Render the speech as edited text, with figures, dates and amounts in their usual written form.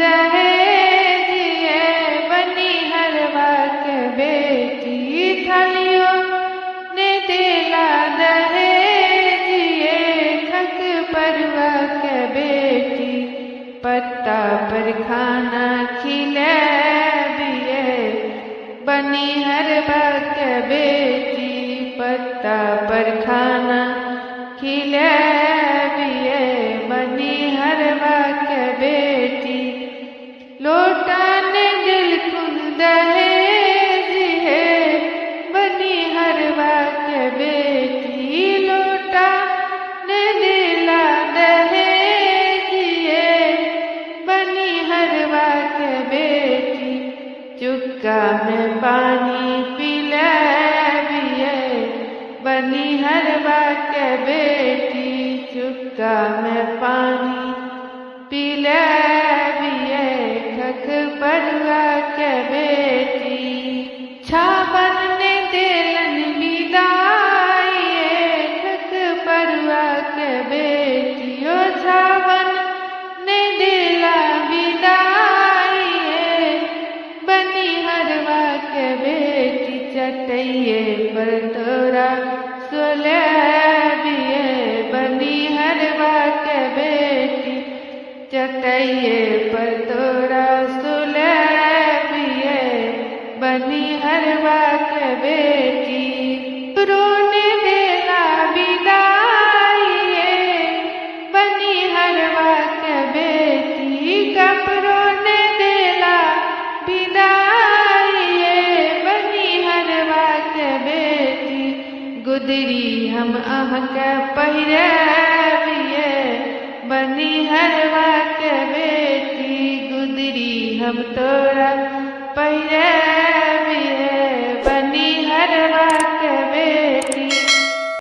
दहेजिए बनी हरवा के बेटी थालियों ने दिला दहेजिए खक परवा के बेटी पत्ता पर खाना खिले बनी हरवा के बेटी पत्ता पर खाना खिले बनी हरवा के बेटी लोटा ने दिल कुल दहेज है बनी हरवा के बेटी लोटा ने दिला दहेज है बनी हरवा के बेटी चुक्का में पानी पिले बनी हरवा के बेटी चुक्का में पानी पिले खक परवा के बेटी छावन ने दिलन विदाई खक परवा के बेटी ओ छावन ने दिला विदाई बनी हरवा के बेटी चटैये पर तोरा सोले बनी हरवा के बेटी चटैये पर तोरा सोले बनी हरवा के बेटी रोने देला विदाई बनी हरवा के बेटी कपड़ों ने देला विदाई बनी हरवा के बेटी गुदरी हम अहके पहिरे बनी हरवा के बेटी गुदरी हम तोरा